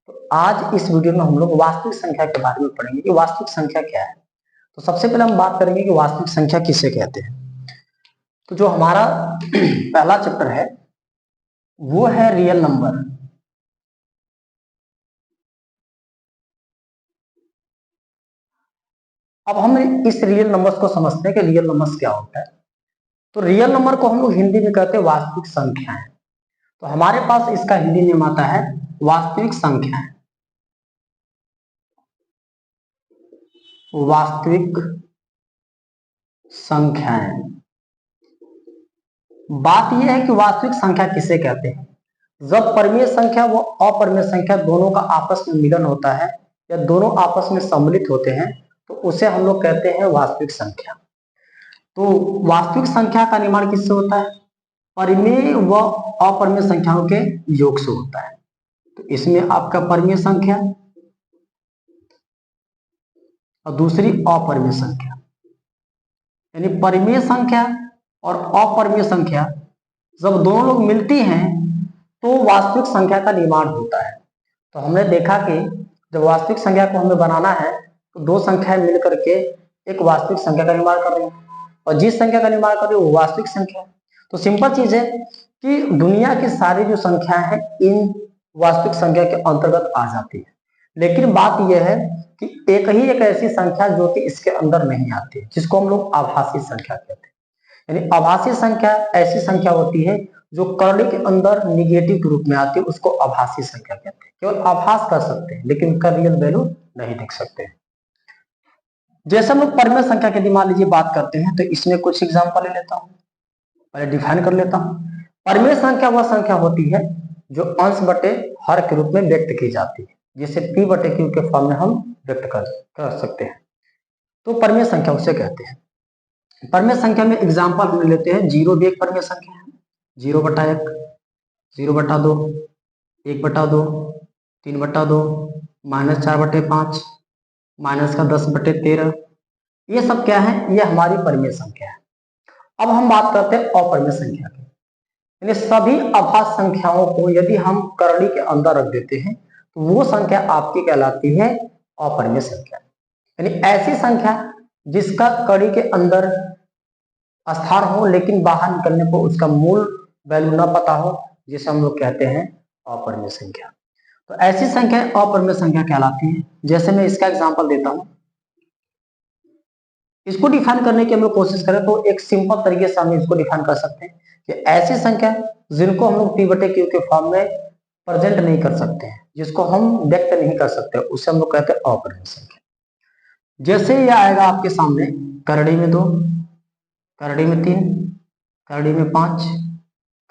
तो आज इस वीडियो में हम लोग वास्तविक संख्या के बारे में पढ़ेंगे कि वास्तविक संख्या क्या है। तो सबसे पहले हम बात करेंगे कि वास्तविक संख्या किसे कहते हैं। तो जो हमारा पहला चैप्टर है वो है रियल नंबर। अब हम इस रियल नंबर्स को समझते हैं कि रियल नंबर्स क्या होता है। तो रियल नंबर को हम लोग हिंदी में कहते हैं वास्तविक संख्याएं। तो हमारे पास इसका हिंदी नेम आता है वास्तविक संख्याएं। वास्तविक संख्याएं। बात यह है कि वास्तविक संख्या किसे कहते हैं। जब परमीय संख्या व अपरमीय संख्या दोनों का आपस में मिलन होता है या दोनों आपस में सम्मिलित होते हैं तो उसे हम लोग कहते हैं वास्तविक संख्या। तो वास्तविक संख्या का निर्माण किससे होता है? परिमेय व अपरिमेय संख्याओं के योग से होता है। तो इसमें आपका परिमेय संख्या और दूसरी अपरिमेय संख्या, यानी परिमेय संख्या और अपरिमेय संख्या जब दोनों लोग मिलती हैं तो वास्तविक संख्या का निर्माण होता है। तो हमने देखा कि जब वास्तविक संख्या को हमें बनाना है तो दो संख्याएं मिलकर के एक वास्तविक संख्या का निर्माण कर रही है और जिस संख्या का निर्माण कर रही है वो वास्तविक संख्या है। तो सिंपल चीज है कि दुनिया की सारी जो संख्याएं हैं इन वास्तविक संख्या के अंतर्गत आ जाती है, लेकिन बात यह है कि एक ही एक ऐसी संख्या जो कि इसके अंदर नहीं आती, जिसको हम लोग आभासी संख्या कहते हैं। यानी आभासी संख्या ऐसी संख्या होती है जो करड़ी के अंदर निगेटिव के रूप में आती है, उसको आभासी संख्या कहते हैं। केवल आभास कर सकते हैं लेकिन उसका रियल वैल्यू नहीं देख सकते हैं। जैसे हम लोग परिमेय संख्या की मान लीजिए बात करते हैं तो इसमें कुछ एग्जांपल ले लेता हूं, पहले डिफाइन कर लेता हूं। परिमेय संख्या वह संख्या होती है जो अंश बटे हर के रूप में व्यक्त की जाती है, जिसे p बटे q के फॉर्म में हम व्यक्त कर सकते हैं। तो परिमेय संख्या उसे कहते हैं। परिमेय संख्या में एग्जांपल हम लेते हैं। जीरो भी एक परिमेय संख्या है। 0/1, 0/2, 1/2, 3/2, -4/5, माइनस का 10/13, ये सब क्या है? ये हमारी परिमेय संख्या है। अब हम बात करते हैं अपरिमेय संख्या की। यानी सभी अभाज्य संख्याओं को यदि हम करड़ी के अंदर रख देते हैं तो वो संख्या आपकी कहलाती है अपरिमेय संख्या। यानी ऐसी संख्या जिसका कड़ी के अंदर स्थान हो लेकिन बाहर निकलने को उसका मूल वैल्यू ना पता हो, जिसे हम लोग कहते हैं अपरिमेय संख्या। तो ऐसी संख्या अपरिमेय संख्या कहलाती है। जैसे मैं इसका एग्जांपल देता हूं, इसको डिफाइन करने की हम लोग कोशिश करें तो एक सिंपल तरीके से हम इसको डिफाइन कर सकते हैं कि ऐसी संख्या जिनको हम लोग p बटे q के फॉर्म में प्रेजेंट नहीं कर सकते हैं, जिसको हम व्यक्त नहीं कर सकते, उसे हम लोग कहते हैं अपरिमेय संख्या। जैसे ये आएगा आपके सामने करड़ी में 2, करड़ी में 3, करड़ी में 5,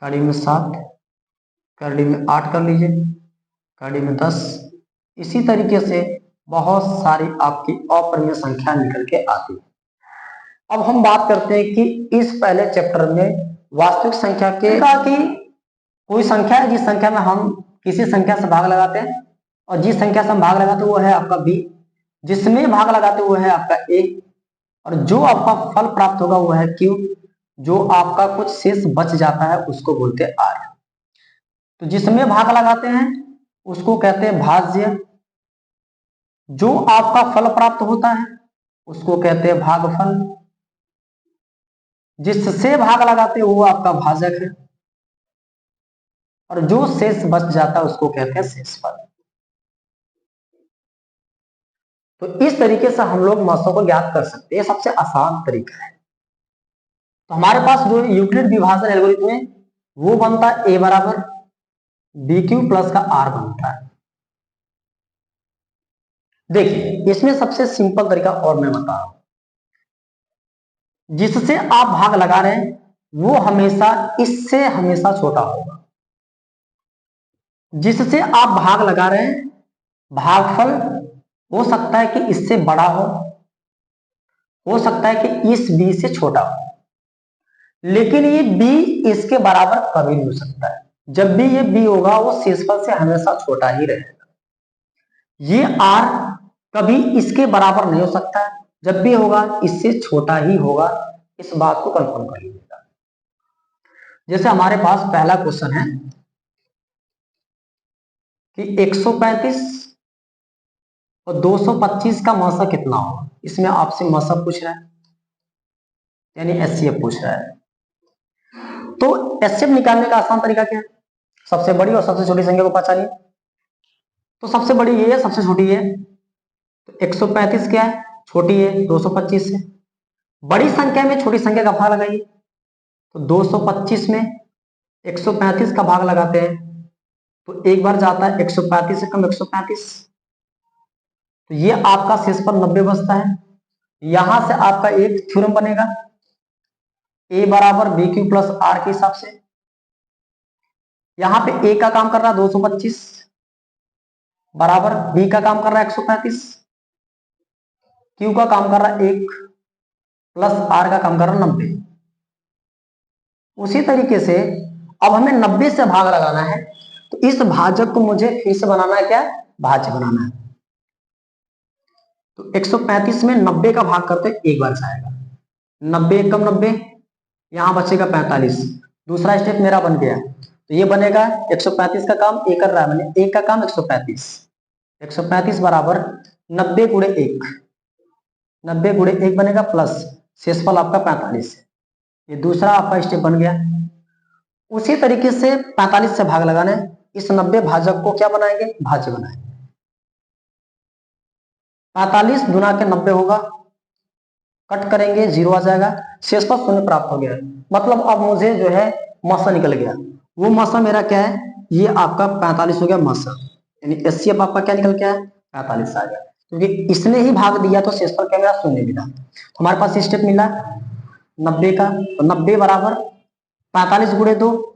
करड़ी में 7, करड़ी में 8 कर लीजिए, करड़ी में 10, इसी तरीके से बहुत सारी आपकी अपरिमेय संख्या निकल के आती है। अब हम बात करते हैं कि इस पहले चैप्टर में वास्तविक संख्या के का कि कोई संख्या है जिस संख्या में हम किसी संख्या से भाग लगाते हैं और जिस संख्या से हम भाग लगाते हैं वो है आपका b, जिसमें भाग लगाते हैं वो है आपका a, और जो आपका फल प्राप्त होगा वो है q, जो आपका कुछ शेष बच जाता है उसको बोलते हैं r। तो जिसमें भाग लगाते हैं उसको कहते हैं भाज्य, जो आपका फल प्राप्त होता है उसको कहते हैं भागफल, जिससे भाग लगाते हैं वो आपका भाजक है, और जो शेष बच जाता है उसको कहते हैं शेषफल। तो इस तरीके से हम लोग मासों को ज्ञात कर सकते हैं, सबसे आसान तरीका है। तो हमारे पास जो यूक्लिड विभाजन एल्गोरिथम है वो बनता है a बराबर bq प्लस का r बनता है। देखिए इसमें सबसे सिंपल तरीका और मैं बता रहा हूं, जिससे आप भाग लगा रहे हैं वो हमेशा इससे हमेशा छोटा होगा। जिससे आप भाग लगा रहे हैं भागफल हो सकता है कि इससे बड़ा हो सकता है कि इस b से छोटा हो, लेकिन ये b इसके बराबर कभी नहीं हो सकता है। जब भी ये b होगा वो शेषफल से हमेशा छोटा ही रहेगा। ये r कभी इसके बराबर नहीं हो सकता है, जब भी होगा इससे छोटा ही होगा। इस बात को कंफर्म कर लीजिएगा। जैसे हमारे पास पहला क्वेश्चन है कि 135 और 225 का मौसा कितना होगा। इसमें आपसे मौसा पूछ रहा है, यानी एचसीएफ पूछ रहा है। तो एचसीएफ निकालने का आसान तरीका क्या है, सबसे बड़ी और सबसे छोटी संख्या को पहचानिए। तो सबसे बड़ी ये है, सबसे छोटी ये है। तो 135 क्या है, छोटी है 225 से। बड़ी संख्या में छोटी संख्या का भाग लगाइए। तो 225 में 135 का भाग लगाते हैं तो एक बार जाता है 135 से कम 135, तो ये आपका शेषफल 90 बचता है। यहां से आपका एक थ्योरम बनेगा, ए बराबर बी क्यू प्लस आर के हिसाब से। यहां पे ए का काम कर रहा है 225 बराबर बी का काम कर रहा है 135, क्यू का काम कर रहा है 1 प्लस आर का काम कर रहा है 90। उसी तरीके से अब हमें 90 से भाग लगाना है, तो इस भाजक को मुझे फिर से बनाना है, क्या भाज्य बनाना है। तो 135 में 90 का भाग करते एक बार जाएगा, 90 कम 90, यहां बचेगा 45। दूसरा स्टेप मेरा बन गया, तो ये बनेगा 135 का काम ए कर रहा है, मैंने एक का काम 135 बराबर 90 गुणे 1, 90 गुणे 1 बनेगा प्लस शेषफल आपका 45 है। ये दूसरा आपका स्टेप बन गया। उसी तरीके से 45 से भाग लगाना है, इस 90 भाजक को क्या बनाएंगे, भाज्य बनाएंगे। 45 गुना के 90 होगा, कट करेंगे 0 आ जाएगा, शेषफल 0 प्राप्त हो गया। मतलब अब मुझे जो है मसा निकल गया। वो मसा मेरा क्या है, ये आपका 45 हो गया मसा, यानी एचसीएफ आपका क्या निकल गया है 45 आ गया, क्योंकि इसने ही भाग दिया तो शेषफल क्या मिला 0 मिला। तो हमारे पास स्टेप मिला 90 का, तो 90 बराबर 45 गुणे 2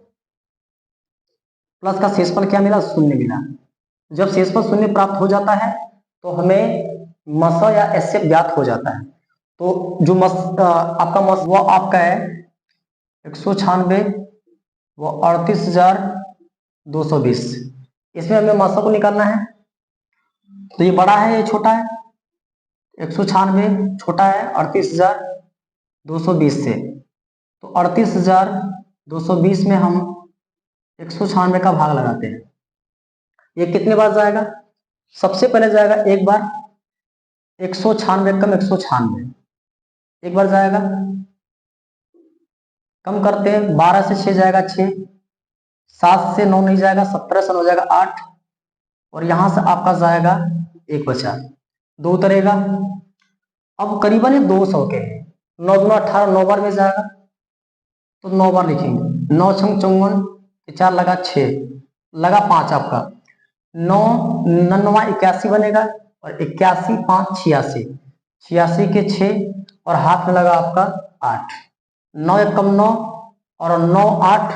प्लस का शेषफल क्या मिला 0 मिला। जब शेषफल 0 प्राप्त हो जाता है तो हमें मसा या एचसीएफ ज्ञात हो जाता है। तो जो आपका मस वो आपका है 196 वो 38,220। इसमें हमें मसा को निकालना है, तो ये बड़ा है ये छोटा है, 196 छोटा है 38,220 से। तो 38,220 में हम 196 का भाग लगाते हैं, ये कितने बार जाएगा, सबसे पहले जाएगा एक बार, 196 कम 196 एक बार जाएगा, कम करते हैं 12 से 6 जाएगा 6, 7 से 9 नहीं जाएगा, 17 से 9 जाएगा 8, और यहां से आपका जाएगा एक बचा, 2 उतरेगा। अब करीबन 200 के 9 दूना 18, 9 बार में जाएगा, तो 9 बार लिखेंगे, 9 छंग 54, 4 लगा 6 लगा 5 आपका 9 9 81 बनेगा, और 81 5 86, 86 के 6 और हाथ में लगा आपका 8, 9 एकम 9 और 9 8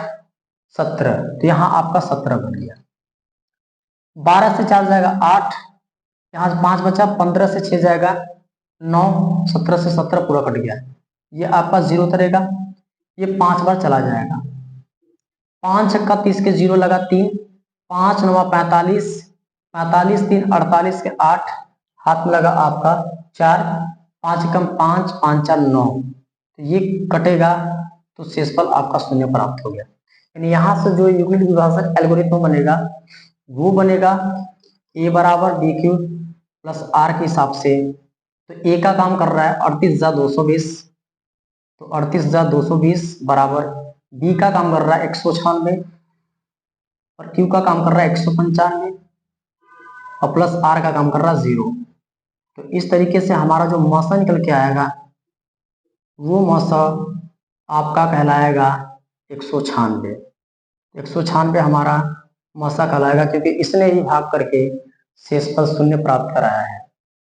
17, तो यहाँ आपका 17 बन गया। 12 से 4 जाएगा 8, यहाँ से 5 बचा, 15 से 6 जाएगा 9, 17 से 17 पूरा कट गया, ये आपका 0 उतरेगा, ये 5 बार चला जाएगा, 5 छक्का 30 के 0 लगा 3, 5 9 45, 45 3 48 के 8, हाथ में लगा आपका 4, 5 कम 5 5 4 9, तो ये कटेगा, तो शेषफल आपका 0 प्राप्त हो गया। यानी यहाँ से जो यूक्लिड विभाजक एल्गोरिथम बनेगा वो बनेगा ए बराबर बी क्यू प्लस आर के हिसाब से। तो ए का काम कर रहा है 38,220, तो 38,220 बराबर बी का काम कर रहा है 196 और क्यू का काम कर रहा है 195 और प्लस आर का काम कर रहा है 0। तो इस तरीके से हमारा जो मौसा निकल के आएगा वो मौसा आपका कहलाएगा 196। 196 हमारा मौसा कहलाएगा, क्योंकि इसने ही भाग करके शेषफल 0 प्राप्त कराया है।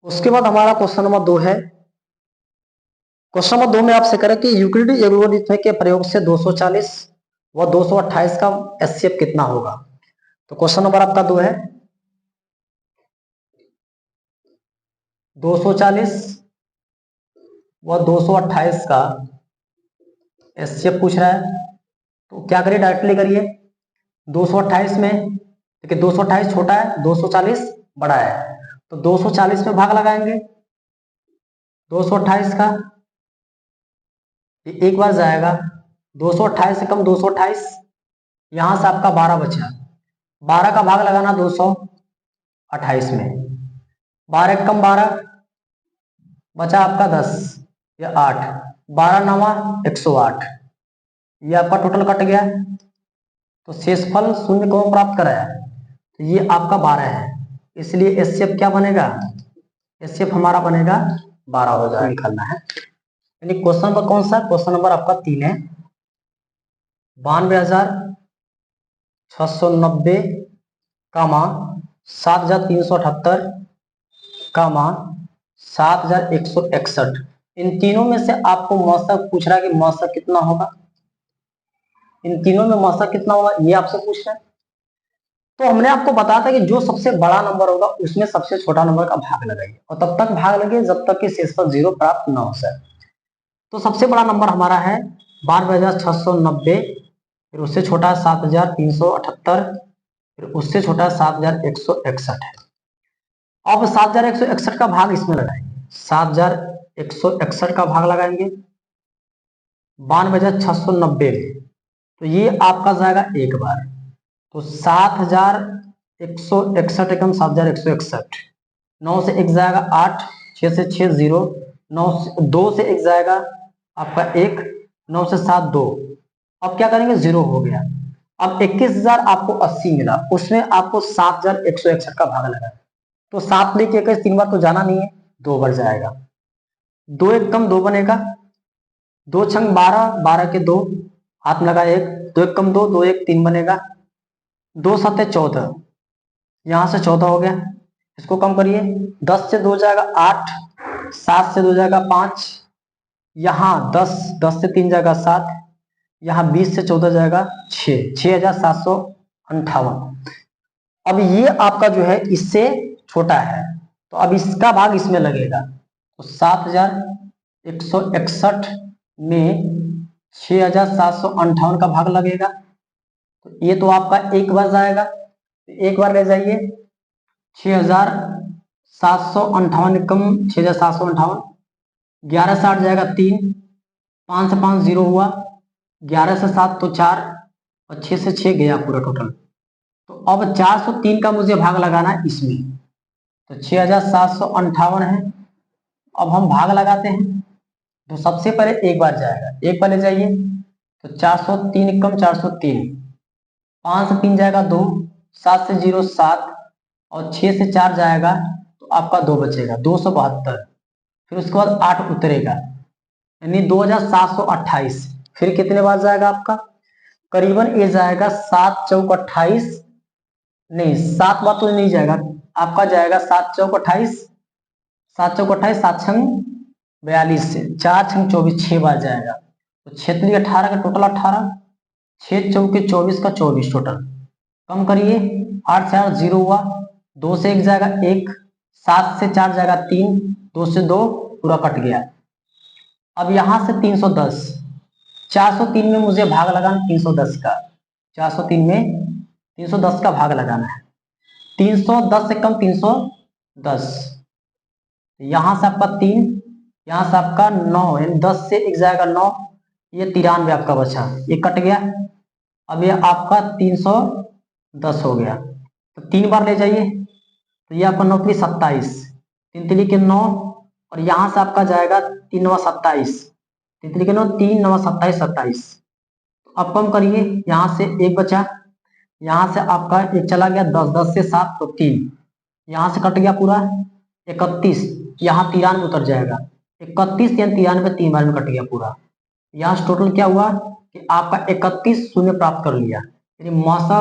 उसके बाद हमारा क्वेश्चन नंबर 2 है। क्वेश्चन नंबर 2 में आपसे करें कि यूक्लिडी एल्गोरिथम के प्रयोग से 240 व 228 का एचसीएफ कितना होगा। तो क्वेश्चन नंबर आपका 2 है, 240 व 228 का एचसीएफ पूछ रहा है। तो क्या करिए, डायरेक्टली करिए। 228 में देखिए 228 छोटा है, 240 बड़ा है, तो 240 में भाग लगाएंगे 228 का, एक बार जाएगा, 228 से कम 228, यहां से आपका 12 बचा, 12 का भाग लगाना 228 में, 12 एक कम 12, बचा आपका 10 या 8, 12 नवा 108, ये आपका टोटल कट गया। तो शेषफल शून्य को प्राप्त कराया, तो ये आपका 12 है, इसलिए एचसीएफ क्या बनेगा, एचसीएफ हमारा बनेगा 12 हो जाएगा, निकालना है। यानी क्वेश्चन नंबर कौन सा, क्वेश्चन नंबर आपका 3 है, 92,690 कामा 7,378 कामा 7,161, इन तीनों में से आपको मौसक पूछ रहा है कि मौसक कितना होगा, इन तीनों में मौसक कितना होगा ये आपसे पूछ रहा है। तो हमने आपको बताया था कि जो सबसे बड़ा नंबर होगा उसमें सबसे छोटा नंबर का भाग लगाइए, और तब तक भाग लगे जब तक कि शेषफल 0 प्राप्त न हो सके। तो सबसे बड़ा नंबर हमारा है 92,690, फिर उससे छोटा 7,378, फिर उससे छोटा 7,161 है। अब 7,161 का भाग इसमें लगाएंगे, 7,161 का भाग लगाएंगे 92,690 में, तो ये आपका जाएगा एक बार, तो 7,161 एकम 7,161, 9 से 1 जाएगा 8, 6 से 6 0, 9 से 2 से 1 जाएगा आपका 1, 9 से 7 2, अब क्या करेंगे 0 हो गया। अब 21,000 आपको 80 मिला, उसमें आपको 7,161 का भाग लगा, तो 7 लेके 21 3 बार तो जाना नहीं है, 2 बार जाएगा, 2 एक कम 2 बनेगा, 2 छंग 12, 12 के 2 हाथ में लगा 1, 2 एक कम 2, 2 एक 3 बनेगा, 2 7 14, यहां से 14 हो गया, इसको कम करिए, 10 से 2 जाएगा 8, 7 से 2 जाएगा 5, यहाँ 10, 10 से 3 जाएगा 7, यहाँ 20 से 14 जाएगा 6, 6,758। अब ये आपका जो है इससे छोटा है, तो अब इसका भाग इसमें लगेगा, तो 7,161 में 6,758 का भाग लगेगा, तो ये तो आपका एक बार जाएगा, एक बार ले जाइए, 6,758 कम 6,758, 11 से 8 जाएगा 3, 5 से 5 0 हुआ, 11 से 7 तो 4, और 6 से 6 गया पूरा टोटल। तो अब 403 का मुझे भाग लगाना है इसमें, तो 6,758 है, अब हम भाग लगाते हैं, तो सबसे पहले एक बार जाएगा, एक बार ले जाइए, तो 403 कम 403, 5 से 3 जाएगा 2, 7 से 0 7, और 6 से 4 जाएगा तो आपका 2 बचेगा 272, फिर उसके बाद 8 उतरेगा, यानी 2,728, फिर कितने बार जाएगा आपका, करीबन ये जाएगा 7 चौक 28, नहीं 7 बार तो नहीं जाएगा, आपका जाएगा 7 चौक 28, 7 चौक 28, 7 छंग 42 से 4 छंग 24, 6 बार जाएगा, तो 6 18 का टोटल 18, 6 चौके 24 का 24 टोटल, कम करिए, 8 से 8 0 हुआ, 2 से 1 जाएगा 1, 7 से 4 जाएगा 3, 2 से 2 पूरा कट गया। अब यहां से 310, 403 में मुझे भाग लगाना 310 का, 403 में 310 का भाग लगाना है, 310 से कम 310, यहां से आपका 3, यहां से आपका 9, यानी 10 से 1 जाएगा 9, ये 93 आपका बचा, ये कट गया, अब ये आपका 310 हो गया, तो 3 बार ले जाइए, तो ये आपका 9 27, 3 3 के 9, और यहां से आपका जाएगा 3 9 27, 3 3 के 9, 3 9 27 27, अब कम करिए, यहां से 1 बचा, यहां से आपका 1 चला गया, 10 10 से 7 तो 3, यहां से कट गया पूरा 31, यहाँ 93 उतर जाएगा, 31 या 93 3 बार में कट गया पूरा, यहाँ से टोटल क्या हुआ कि आपका 31 शून्य प्राप्त कर लिया, यानी मौसा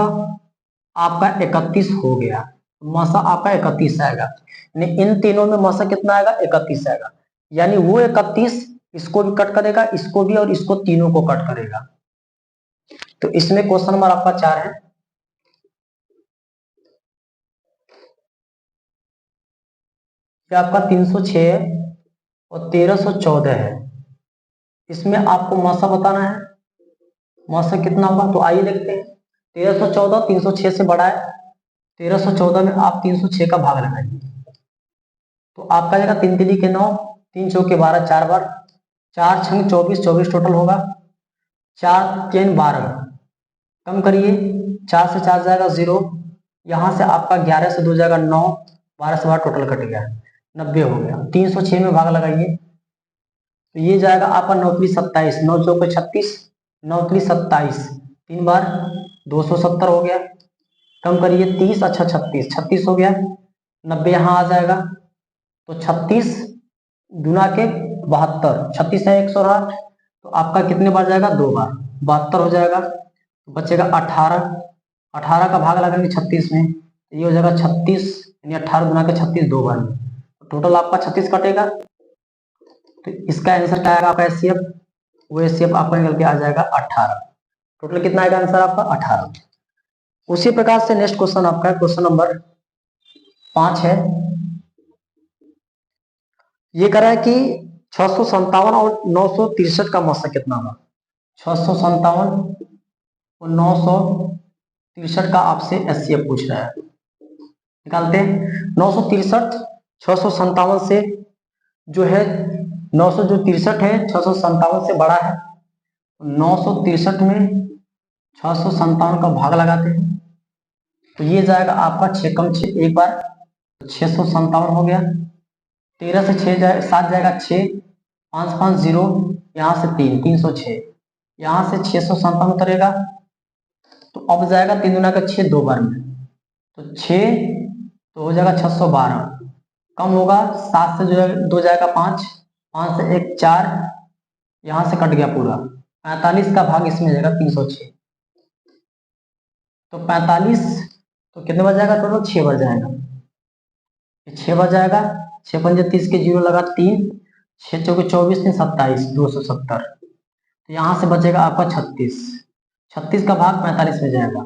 आपका 31 हो गया, मौसा आपका 31 आएगा, यानी इन तीनों में मौसा कितना आएगा 31 आएगा, यानी वो 31 इसको भी कट करेगा, इसको भी, और इसको तीनों को कट करेगा। तो इसमें क्वेश्चन नंबर आपका 4 है, ये आपका 306 और 1314 है, इसमें आपको मौसा बताना है, मौसा कितना होगा, तो आइए देखते हैं। 1314 306 से बड़ा है, 1314 में आप 306 का भाग लगाइए, तो आपका जाएगा 3 3 के 9, 3 चौके 12, 4 बार, 4 छंग 24, 24 टोटल होगा, 4 3 12, कम करिए, 4 से 4 जाएगा 0, यहाँ से आपका 11 से 2 जाएगा 9, 12 से 12 टोटल कट गया, 90 हो गया। 306 में भाग लगाइए तो ये जाएगा आपका 9 3 27, 9 चौके 36, 9 3 27, 3 बार 270 हो गया। कम करिए 30, अच्छा 36, 36 हो गया। 90 यहाँ आ जाएगा तो 36 गुना के 72, 36 है 108, तो आपका कितने बार जाएगा? 2 बार, 72 हो जाएगा। तो बचेगा 18, 18 का भाग लगाएंगे 36 में, ये हो जाएगा 36, यानी 18 गुना के 36 2 बार में, तो टोटल आपका 36 कटेगा। तो इसका आंसर क्या आएगा आपका एचसीएफ? वो एचसीएफ आपका निकल के आ जाएगा 18। टोटल कितना आएगा आंसर आपका? 18। उसी प्रकार से नेक्स्ट क्वेश्चन आपका क्वेश्चन नंबर 5 है। ये कह रहा है कि 657 और 963 का मौसा कितना होगा? 657 और 963 का आपसे एचसीएफ पूछ रहा है। निकालते हैं। 963 657 से जो है 963 है 657 से बड़ा है, 963 में 657 का भाग लगाते हैं तो ये जाएगा आपका 6 कम 6 एक बार, 657 हो गया। 13 से 6 जाए 7 जाएगा 6, 5 5 0, यहाँ से 3 306, यहाँ से 657 उतरेगा तो अब जाएगा 3 गुना का 6 2 बार में, तो 6 तो हो जाएगा 612, कम होगा 7 से जो 2 जाएगा 5, 5 से 1 4, यहाँ से कट गया पूरा, 45 का भाग इसमें जाएगा 306, तो 45 तो कितने बार जाएगा? टोटल 6 बार जाएगा, 6 बार जाएगा। 6 पंजे 30 के 0 लगा 3, 6 चौके 24 3 27, 270, तो यहाँ से बचेगा आपका 36, 36 का भाग 45 में जाएगा,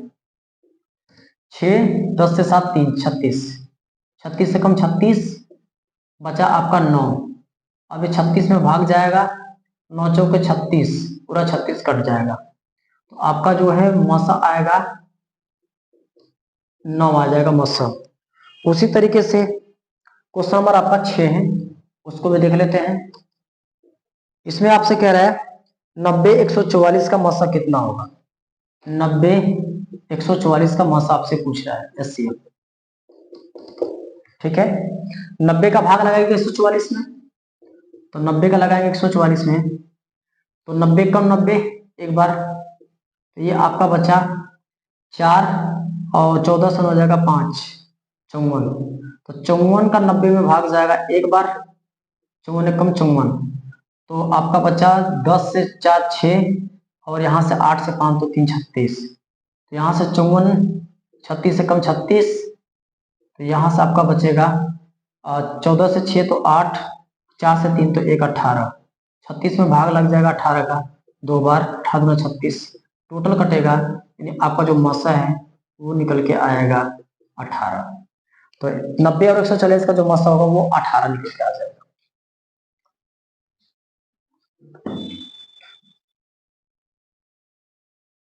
6 10 से 7 3 36, 36 से कम 36, बचा आपका 9, अब ये 36 में भाग जाएगा, 9 चौके 36, पूरा 36 कट जाएगा, तो आपका जो है मौसा आएगा 9 आ जाएगा मौसा। उसी तरीके से क्वेश्चन नंबर आपका 6 है, उसको भी देख लेते हैं। इसमें आपसे कह रहा है 90 144 का मौसा कितना होगा? 90 144 का मौसा आपसे पूछ रहा है एचसीएफ, ठीक है। 90 का भाग लगाएंगे 144 में, तो 90 का लगाएंगे 144 में, तो 90 कम 90 एक बार, तो ये आपका बचा 4 और 14 से हो जाएगा 5 54, तो 54 का 90 में भाग जाएगा एक बार, 54 कम 54, तो आपका बचा 10 से 4 6, और यहाँ से 8 से 5 तो 3 36, तो यहाँ से 54 36 से कम 36, तो यहाँ से आपका बचेगा 14 से 6 तो 8, 4 से 3 तो 1 18, 36 में भाग लग जाएगा 18 का 2 बार, 18 में 36 टोटल कटेगा, यानी आपका जो मसा है वो निकल के आएगा 18। तो 90 और 140 का जो मसा होगा वो 18 निकल के आ जाएगा।